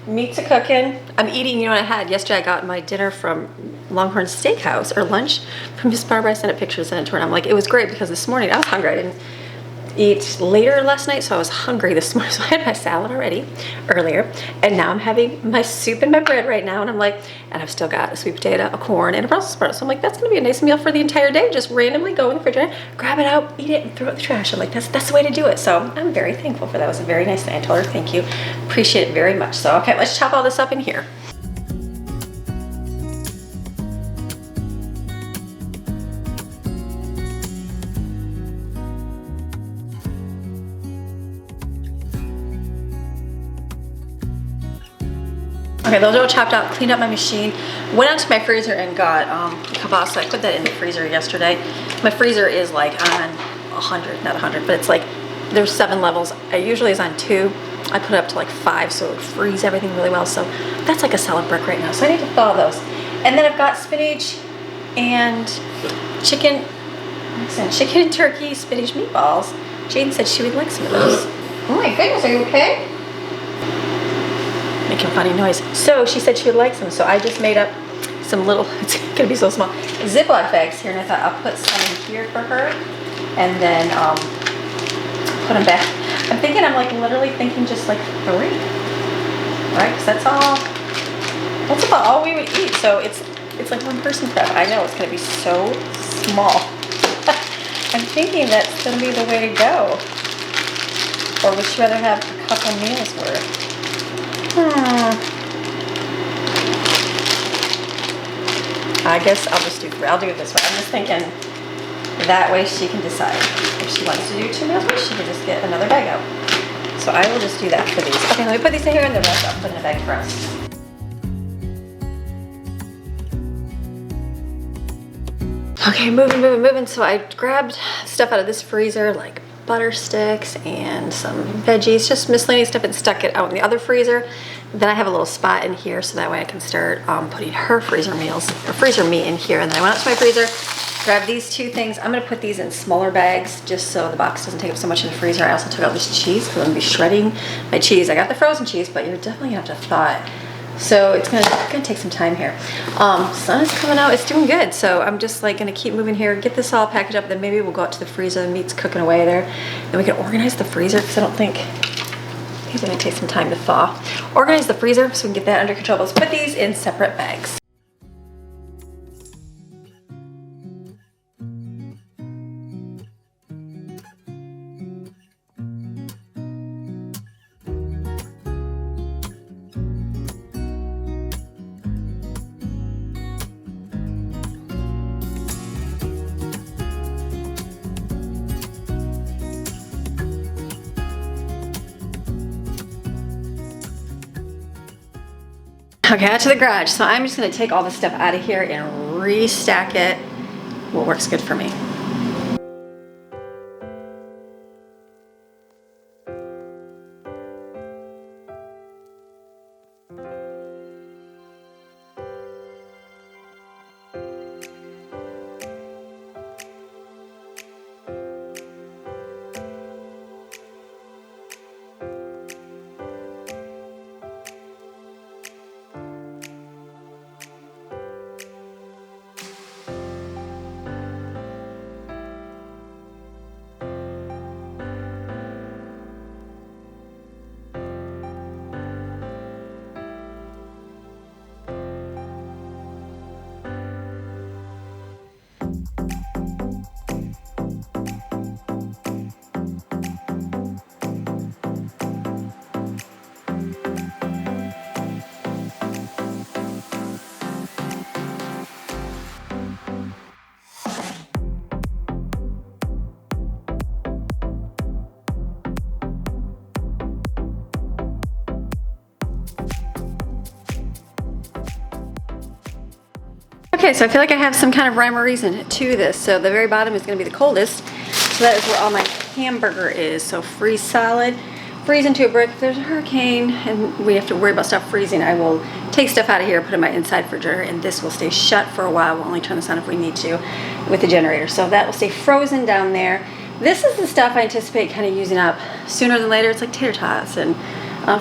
Meat's a cooking. I'm eating, you know what I had yesterday? I got my dinner from Longhorn Steakhouse, or lunch from Miss Barbara. I sent pictures and to her. And I'm like, it was great because this morning I was hungry. I didn't eat later last night, so I was hungry this morning. So I had my salad already earlier, and now I'm having my soup and my bread right now. And I'm like, and I've still got a sweet potato, a corn, and a Brussels sprout. So I'm like, that's gonna be a nice meal for the entire day. Just randomly go in the refrigerator, grab it out, eat it, and throw it in the trash. I'm like, that's the way to do it. So I'm very thankful for that. It was a very nice thing. I told her thank you, appreciate it very much. So okay, let's chop all this up in here. Okay, those are all chopped out, cleaned up my machine, went out to my freezer and got kielbasa. I put that in the freezer yesterday. My freezer is like on 100, not 100, but it's like, there's 7 levels. It usually is on 2. I put it up to like 5, so it would freeze everything really well. So that's like a solid brick right now. So I need to thaw those. And then I've got spinach and chicken and turkey, spinach meatballs. Jaden said she would like some of those. Oh my goodness, are you okay? Making a funny noise. So she said she would like some, so I just made up some little, it's gonna be so small, Ziploc bags here, and I thought I'll put some in here for her, and then put them back. I'm thinking, I'm like literally thinking just like 3, right? Because that's about all we would eat. So it's like 1 person prep. I know it's gonna be so small. I'm thinking that's gonna be the way to go. Or would you rather have a couple meals worth? I guess I'll just do 3. I'll do it this way. I'm just thinking that way she can decide. If she wants to do 2 meals, she can just get another bag out. So I will just do that for these. Okay, let me put these in here and the rest I'll put in a bag for us. Okay, moving. So I grabbed stuff out of this freezer, like butter sticks and some veggies, just miscellaneous stuff, and stuck it out in the other freezer. Then I have a little spot in here so that way I can start putting her freezer meat in here. And then I went out to my freezer, grabbed these 2 things. I'm gonna put these in smaller bags just so the box doesn't take up so much in the freezer. I also took out this cheese because I'm gonna be shredding my cheese. I got the frozen cheese, but you're definitely gonna have to thaw it. So it's gonna take some time here. Sun is coming out, it's doing good. So I'm just like gonna keep moving here, get this all packaged up, then maybe we'll go out to the freezer. The meat's cooking away there. Then we can organize the freezer because I think it's gonna take some time to thaw. Organize the freezer so we can get that under control. Let's put these in separate bags. Okay, out to the garage. So I'm just gonna take all this stuff out of here and restack it. What works good for me. Okay, so I feel like I have some kind of rhyme or reason to this. So the very bottom is going to be the coldest. So that is where all my hamburger is. So freeze solid, freeze into a brick. If there's a hurricane and we have to worry about stuff freezing, I will take stuff out of here, put it in my inside refrigerator, and this will stay shut for a while. We'll only turn this on if we need to with the generator. So that will stay frozen down there. This is the stuff I anticipate kind of using up sooner than later. It's like tater tots and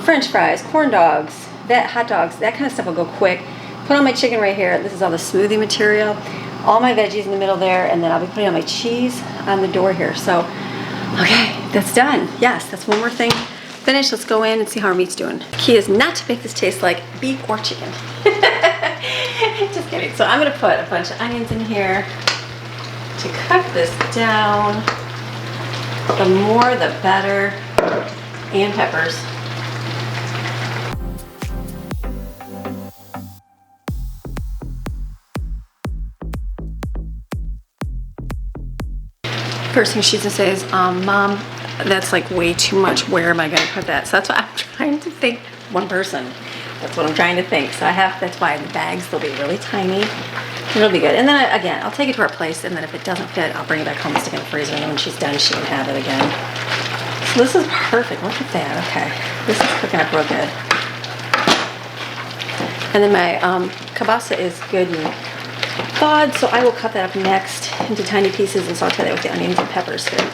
French fries, corn dogs, hot dogs, that kind of stuff will go quick. Put on my chicken right here. This is all the smoothie material. All my veggies in the middle there, and then I'll be putting on my cheese on the door here. So, okay, that's done. Yes, that's one more thing finished. Let's go in and see how our meat's doing. The key is not to make this taste like beef or chicken. Just kidding. So I'm gonna put a bunch of onions in here to cook this down. The more, the better. And peppers. First thing she's gonna say is, Mom, that's like way too much. Where am I gonna put that? So that's what I'm trying to think. One person. That's what I'm trying to think. So that's why the bags, they'll be really tiny. It'll be good. And then again, I'll take it to our place, and then if it doesn't fit, I'll bring it back home and stick it in the freezer, and then when she's done, she can have it again. So this is perfect. Look at that. Okay. This is cooking up real good. And then my kielbasa is good and thawed, so I will cut that up next into tiny pieces and saute that with the onions and peppers here.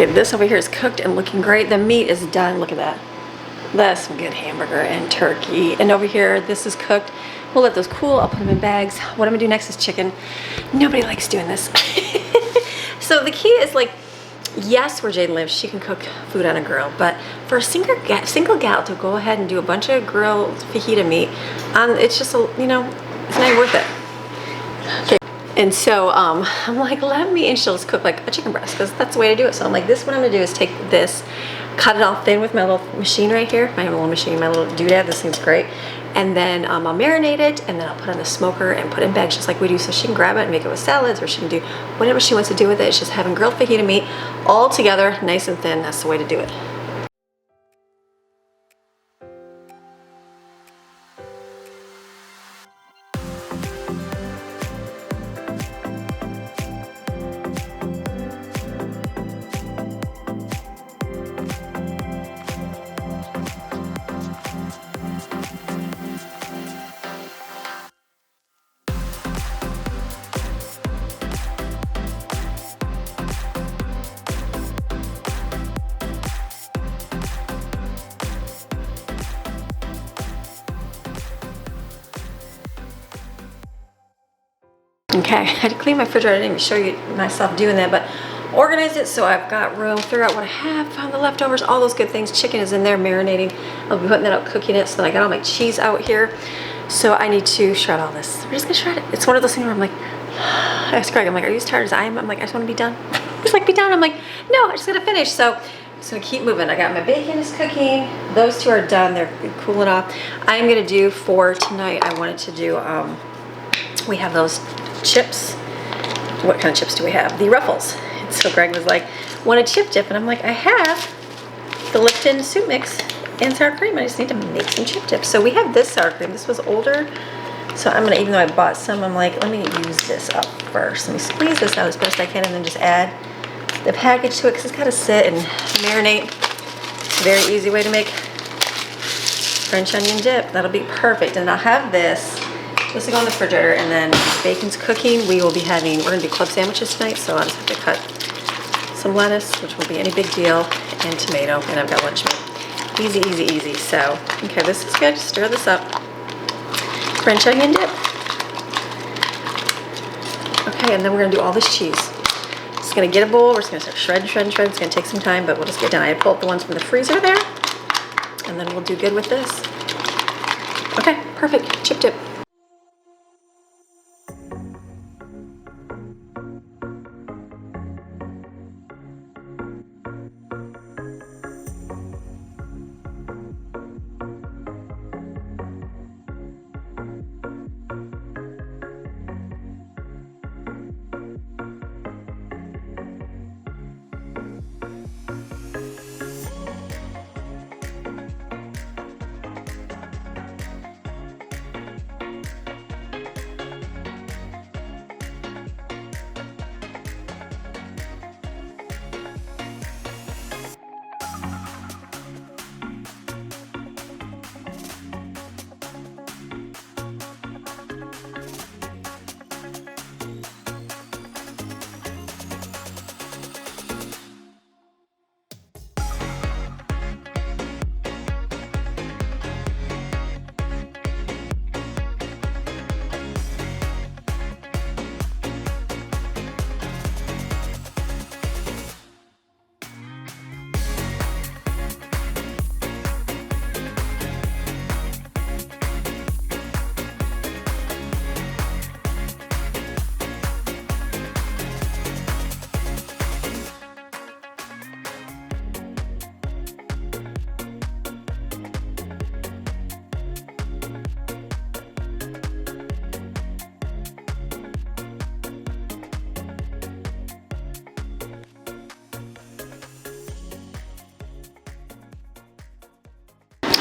This over here is cooked and looking great. The meat is done. Look at that. That's some good hamburger and turkey. And over here, this is cooked. We'll let those cool. I'll put them in bags. What I'm gonna do next is chicken. Nobody likes doing this. So the key is, like, yes, where Jaden lives, she can cook food on a grill. But for a single gal to go ahead and do a bunch of grilled fajita meat, it's just, you know, it's not worth it. Okay. And so I'm like, and she'll just cook like a chicken breast, because that's the way to do it. So I'm like, what I'm gonna do is take this, cut it all thin with my little machine right here, my little machine, my little doodad. This thing's great. And then I'll marinate it, and then I'll put it in the smoker and put it in bags just like we do, so she can grab it and make it with salads, or she can do whatever she wants to do with it. It's just having grilled fajita meat all together, nice and thin. That's the way to do it. Okay, I had to clean my refrigerator. I didn't even show you myself doing that, but organize it so I've got room, figure out what I have, found the leftovers, all those good things. Chicken is in there marinating. I'll be putting that out, cooking it, so that I got all my cheese out here. So I need to shred all this. We're just gonna shred it. It's one of those things where I'm like, I asked Greg, I'm like, are you as tired as I am? I'm like, I just wanna be done. He's like, be done. I'm like, no, I just gotta finish. So I'm just gonna keep moving. I got my bacon is cooking. Those two are done, they're cooling off. I'm gonna do for tonight, I wanted to do, we have those chips. What kind of chips do we have? The Ruffles. And so Greg was like, want a chip dip? And I'm like, I have the Lipton soup mix and sour cream. I just need to make some chip dips. So we have this sour cream. This was older. So I'm gonna, even though I bought some, I'm like, let me use this up first. Let me squeeze this out as best I can, and then just add the package to it, because it's gotta sit and marinate. It's a very easy way to make French onion dip. That'll be perfect. And I'll have this. This will go in the refrigerator, and then bacon's cooking. We will be having, we're gonna do club sandwiches tonight, so I'll just have to cut some lettuce, which won't be any big deal, and tomato, and I've got lunch meat. Easy, easy, easy. So, okay, this is good. Stir this up. French onion dip. Okay, and then we're gonna do all this cheese. Just gonna get a bowl. We're just gonna start shred. It's gonna take some time, but we'll just get done. I pull up the ones from the freezer there, and then we'll do good with this. Okay, perfect. Chip dip.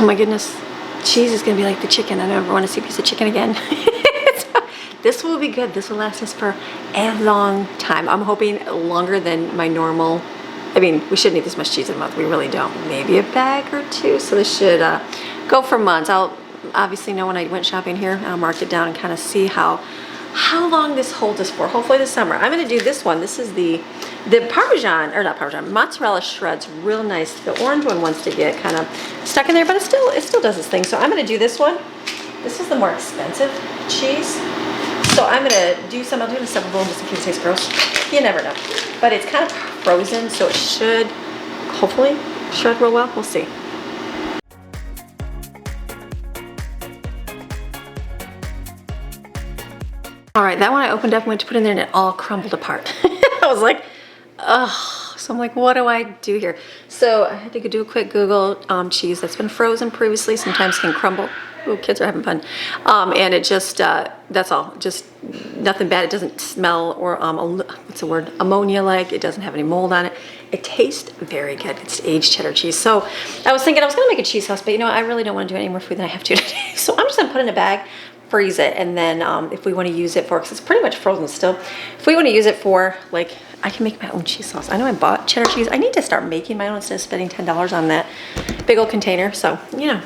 Oh my goodness. Cheese is gonna be like the chicken. I never want to see a piece of chicken again. So, this will be good. This will last us for a long time. I'm hoping longer than my normal. I mean, we shouldn't eat this much cheese in a month. We really don't. Maybe a bag or two. So this should go for months. I'll obviously know when I went shopping here. I'll mark it down and kind of see how long this holds us for. Hopefully this summer. I'm going to do this one. This is the Parmesan, or not Parmesan, mozzarella shreds. Real nice. The orange one wants to get kind of stuck in there, but it still does its thing. So I'm going to do this one. This is the more expensive cheese. So I'm going to do some. I'll do it in a separate bowl just in case it tastes gross. You never know. But it's kind of frozen, so it should hopefully shred real well. We'll see. All right, that one I opened up and went to put in there and it all crumbled apart. I was like, ugh. So I'm like, what do I do here? So I had to do a quick Google. Cheese that's been frozen previously sometimes can crumble. Oh, kids are having fun. And it just, that's all. Just nothing bad. It doesn't smell or, what's the word? Ammonia-like. It doesn't have any mold on it. It tastes very good. It's aged cheddar cheese. So I was thinking I was going to make a cheese sauce, but you know, I really don't want to do any more food than I have to today. So I'm just going to put it in a bag, freeze it, and then if we want to use it for, because it's pretty much frozen still, if we want to use it for, like, I can make my own cheese sauce. I know I bought cheddar cheese. I need to start making my own instead of spending $10 on that big old container. So, you know,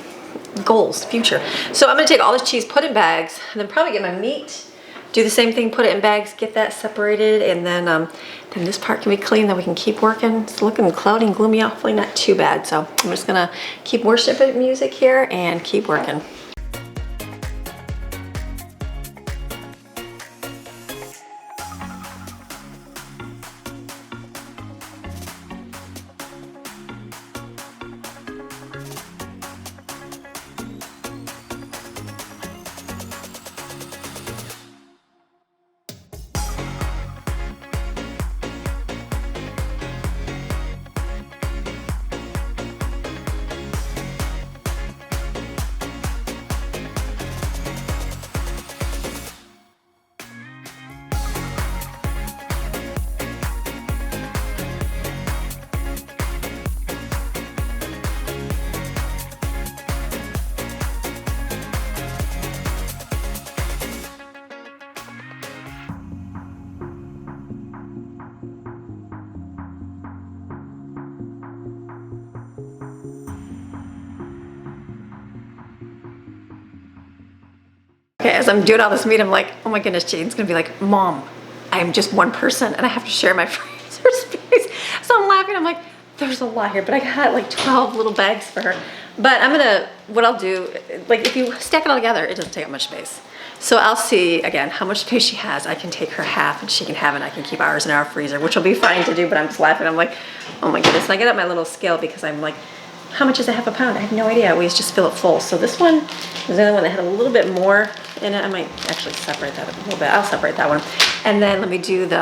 goals, future. So I'm gonna take all this cheese, put it in bags, and then probably get my meat, do the same thing, put it in bags, get that separated, and then this part can be clean, then we can keep working. It's looking cloudy and gloomy, hopefully not too bad. So I'm just gonna keep worship music here and keep working. Okay, as I'm doing all this meat, I'm like, oh my goodness, Jane's gonna be like, Mom, I'm just one person and I have to share my freezer space. So I'm laughing, I'm like, there's a lot here, but I got like 12 little bags for her. But what I'll do, like if you stack it all together, it doesn't take up much space. So I'll see, again, how much space she has. I can take her half and she can have it. I can keep ours in our freezer, which will be fine to do, but I'm just laughing. I'm like, oh my goodness. And I get out my little scale because I'm like, how much is a half a pound? I have no idea. I always just fill it full. So this one was the other one that had a little bit more in it. I might actually separate that a little bit. I'll separate that one. And then let me do the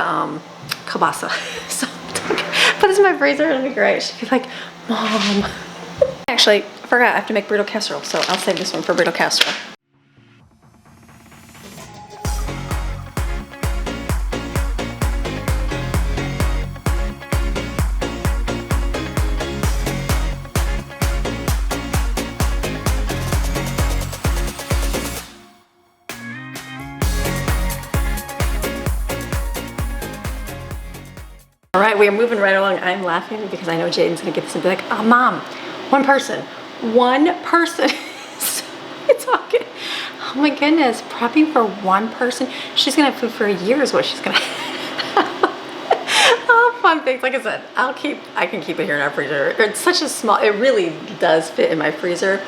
kielbasa. So put this in my freezer. It'll be great. She'll be like, Mom. Actually, I forgot. I have to make burrito casserole. So I'll save this one for burrito casserole. All right, we are moving right along. I'm laughing because I know Jaden's gonna get this and be like, oh, Mom, one person. It's all good. Oh my goodness, prepping for one person. She's gonna have food for a year is what she's gonna have. Oh, fun things. Like I said, I can keep it here in our freezer. It's such a small, it really does fit in my freezer,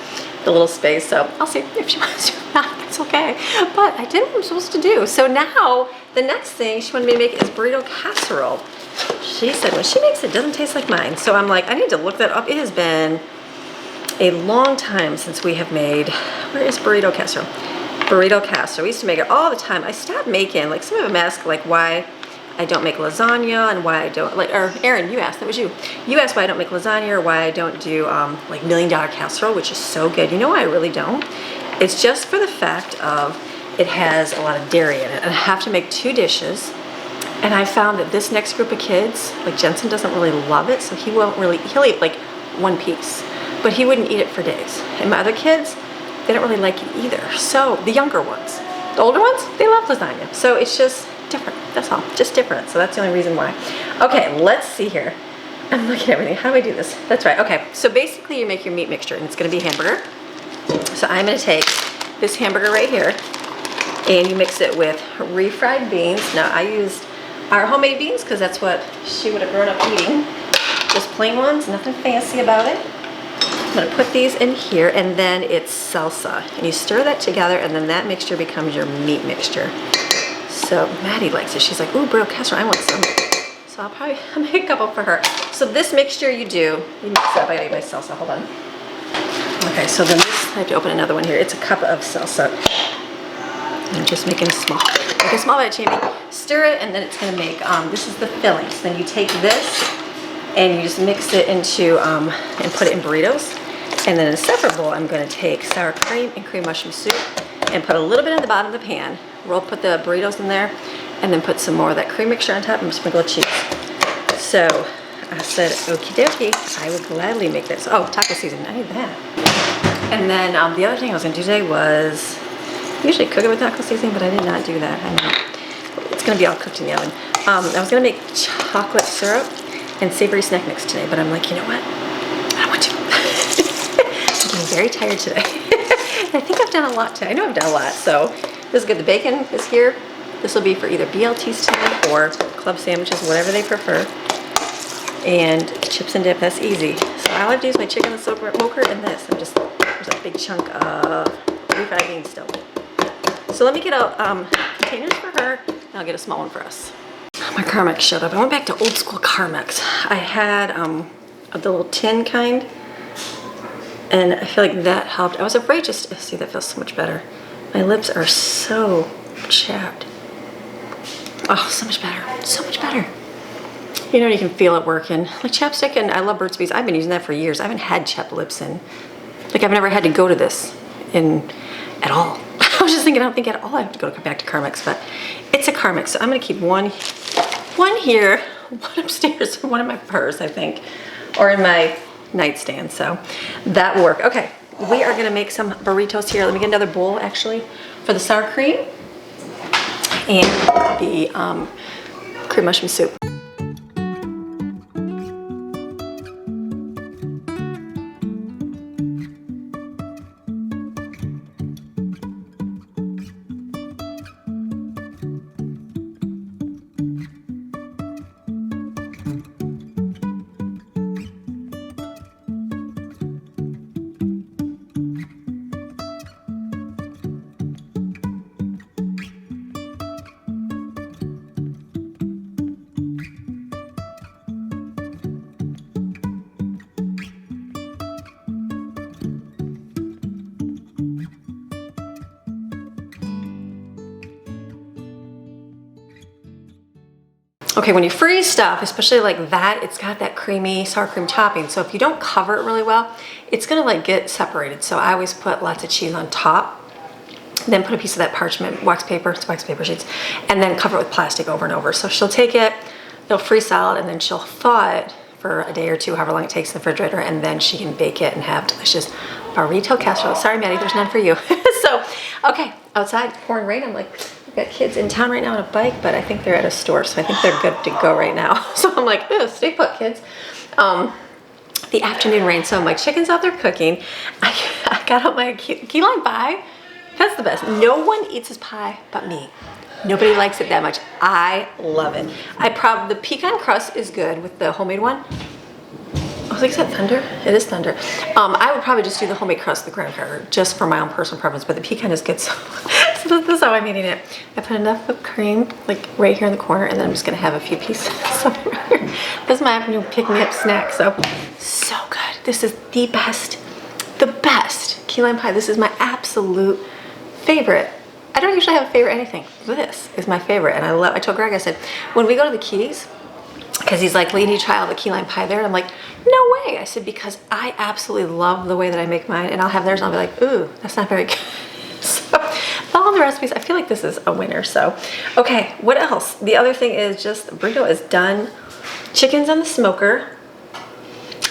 the little space. So I'll see if she wants to or not, that's okay. But I did what I'm supposed to do. So now the next thing she wanted me to make is burrito casserole. She said when she makes it, doesn't taste like mine. So I'm like, I need to look that up. It has been a long time since we have made, where is burrito casserole? Burrito casserole. We used to make it all the time. I stopped making, like some of them ask like why I don't make lasagna and why I don't, like, or Erin, you asked, that was you. You asked why I don't make lasagna or why I don't do like $1 million casserole, which is so good. You know why I really don't? It's just for the fact of it has a lot of dairy in it. And I have to make 2 dishes. And I found that this next group of kids, like Jensen doesn't really love it, so he'll eat like 1 piece. but he wouldn't eat it for days. And my other kids, they don't really like it either. So the younger ones, the older ones, they love lasagna. So it's just different, that's all, just different. So that's the only reason why. Okay, let's see here. I'm looking at everything, how do I do this? That's right, okay. So basically you make your meat mixture and it's gonna be hamburger. So I'm gonna take this hamburger right here and you mix it with refried beans. Now I used our homemade beans because that's what she would have grown up eating. Just plain ones, nothing fancy about it. I'm gonna put these in here and then it's salsa. And you stir that together and then that mixture becomes your meat mixture. So Maddie likes it. She's like, ooh, burro casserole, I want some. So I'll make a couple for her. So this mixture you mix it up. I gotta get my salsa, hold on. Okay, so then this, I have to open another one here. It's a cup of salsa. I'm just making a small batch, Amy. Stir it, and then it's gonna make, this is the filling. So then you take this, and you just mix it into, and put it in burritos. And then in a separate bowl, I'm gonna take sour cream and cream mushroom soup, and put a little bit in the bottom of the pan. Put the burritos in there, and then put some more of that cream mixture on top, and sprinkle of cheese. So I said, okie dokie, I would gladly make this. Oh, taco seasoning, I need that. And then the other thing I was gonna do today was, usually cook it with taco seasoning, but I did not do that. I know. It's gonna be all cooked in the oven. I was gonna make chocolate syrup and savory snack mix today, but I'm like, you know what? I don't want to. I'm getting very tired today. I think I've done a lot today. I know I've done a lot, so this is good. The bacon is here. This will be for either BLTs today or club sandwiches, whatever they prefer. And chips and dip, that's easy. So all I have to do is my chicken and smoker and this. There's a big chunk of refried beans still. So let me get out containers for her, and I'll get a small one for us. My Carmex showed up. I went back to old school Carmex. I had the little tin kind, and I feel like that helped. I was afraid just to see that feels so much better. My lips are so chapped. Oh, so much better, so much better. You know, you can feel it working. Like chapstick, and I love Burt's Bees. I've been using that for years. I haven't had chapped lips in, like I've never had to go to this at all. I was just thinking, I don't think at all I have to go back to Carmex, but it's a Carmex. So I'm gonna keep one here, one upstairs, and one in my purse, I think, or in my nightstand, so that will work. Okay, we are gonna make some burritos here. Let me get another bowl, actually, for the sour cream and the cream mushroom soup. Okay, when you freeze stuff, especially like that, it's got that creamy sour cream topping. So if you don't cover it really well, it's gonna like get separated. So I always put lots of cheese on top, then put a piece of that parchment wax paper, it's wax paper sheets, and then cover it with plastic over and over. So she'll take it, it'll freeze solid, and then she'll thaw it for a day or two, however long it takes in the refrigerator, and then she can bake it and have delicious burrito casserole. Sorry, Maddie, there's none for you. So, okay, outside, pouring rain. I'm like, we've got kids in town right now on a bike, but I think they're at a store, so I think they're good to go right now. So I'm like, oh, stay put, kids. The afternoon rain, so my chicken's out there cooking. I got out my key lime pie. That's the best. No one eats this pie but me. Nobody likes it that much. I love it. The pecan crust is good with the homemade one. Oh, is that thunder? It is thunder. I would probably just do the homemade crust, the graham cracker, just for my own personal preference, but the pecan is good. So this is how I'm eating it. I put enough whipped cream, like right here in the corner, and then I'm just gonna have a few pieces of it right here. This is my afternoon pick-me-up snack, so good. This is the best key lime pie. This is my absolute favorite. I don't usually have a favorite anything. This is my favorite, and I told Greg, I said, when we go to the Keys, because he's like, well, you need to try all the key lime pie there. And I'm like, no way. I said, because I absolutely love the way that I make mine, and I'll have theirs and I'll be like, ooh, that's not very good. So follow the recipes. I feel like this is a winner. So, okay, what else? The other thing is just the burrito is done. Chicken's on the smoker.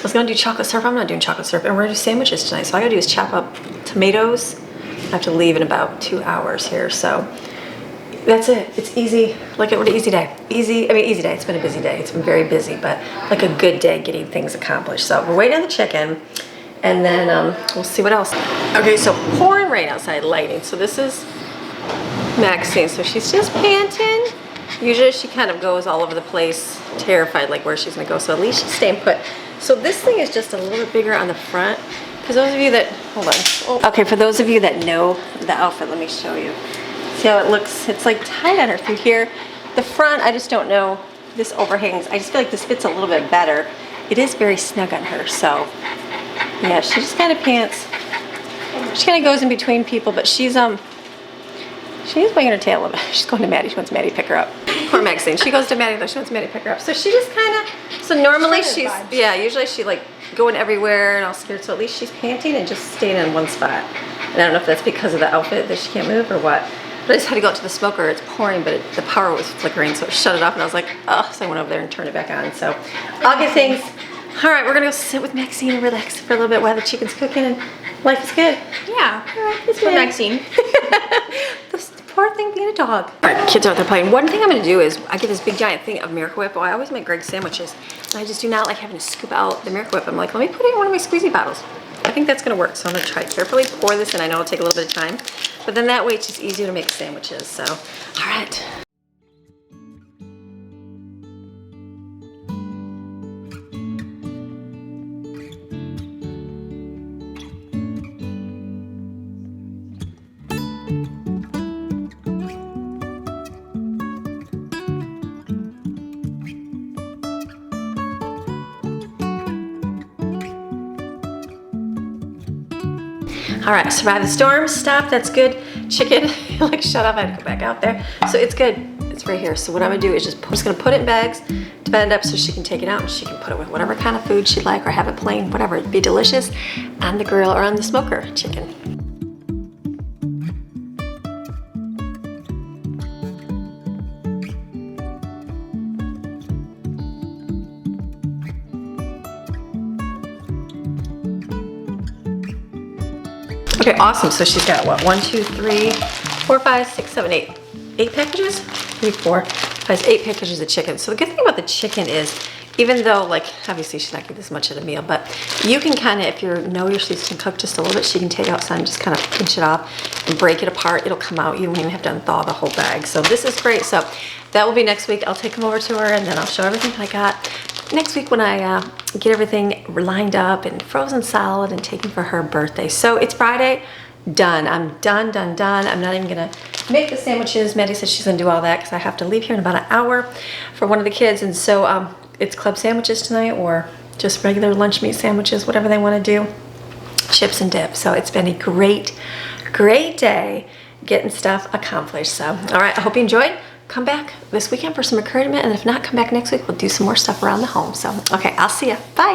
was gonna do chocolate syrup. I'm not doing chocolate syrup, and we're gonna do sandwiches tonight. So all I gotta do is chop up tomatoes. I have to leave in about 2 hours here, so that's it. It's easy, like an easy day. Easy day. It's been a busy day. It's been very busy, but like a good day getting things accomplished. So we're waiting on the chicken, and then we'll see what else. Okay, so pouring rain outside, lightning. So this is Maxine. So she's just panting. Usually she kind of goes all over the place, terrified like where she's gonna go. So at least she's staying put. So this thing is just a little bit bigger on the front. Because those of you that, hold on. Oh. Okay, for those of you that know the outfit, let me show you. See how it looks? It's like tight on her through here. The front, I just don't know. This overhangs. I just feel like this fits a little bit better. It is very snug on her, so yeah, she just kind of pants. She kind of goes in between people, but she's wagging her tail a little bit. She's going to Maddie. She wants Maddie to pick her up. Poor Maxine. She goes to Maddie though. She wants Maddie to pick her up. So she just kind of. So normally she's usually she like going everywhere and all scared. So at least she's panting and just staying in one spot. And I don't know if that's because of the outfit that she can't move or what. But I just had to go out to the smoker. It's pouring, but the power was flickering, so it shut it off. And I was like, oh, so I went over there and turned it back on. So I'll get things. All right, we're gonna go sit with Maxine and relax for a little bit while the chicken's cooking, and life is good. Yeah, all right, it's for Maxine. This poor thing being a dog. All right, kids are out there playing. One thing I'm gonna do is I get this big giant thing of Miracle Whip. Well, I always make Greg sandwiches, and I just do not like having to scoop out the Miracle Whip. I'm like, let me put it in one of my squeezy bottles. I think that's gonna work, so I'm gonna try to carefully pour this in. I know it'll take a little bit of time, but then that way it's just easier to make sandwiches. So, all right. All right, survived the storm, stop, that's good. Chicken, like shut up, I had to go back out there. So it's good, it's right here. So what I'm gonna do is just gonna put it in bags, divide it up so she can take it out and she can put it with whatever kind of food she'd like or have it plain, whatever, it'd be delicious on the grill or on the smoker chicken. Okay, awesome. So she's got what? 1, 2, 3, 4, 5, 6, 7, 8. 8 packages? 3, 4, 5, 8 packages of chicken. So the good thing about the chicken is, even though, like, obviously she's not getting this much at a meal, but you can kind of, if you know your seasoned cook just a little bit, she can take out some and just kind of pinch it off and break it apart. It'll come out. You don't even have to unthaw the whole bag. So this is great. So that will be next week. I'll take them over to her and then I'll show everything I got next week when I get everything lined up and frozen solid and taken for her birthday. So it's Friday. Done. I'm done. I'm not even gonna make the sandwiches. Maddie said she's gonna do all that because I have to leave here in about an hour for one of the kids. And so it's club sandwiches tonight or just regular lunch meat sandwiches, whatever they want to do. Chips and dip. So it's been a great day getting stuff accomplished. So, all right, I hope you enjoyed. Come back this weekend for some encouragement, and if not, come back next week. We'll do some more stuff around the home. So, okay, I'll see ya. Bye.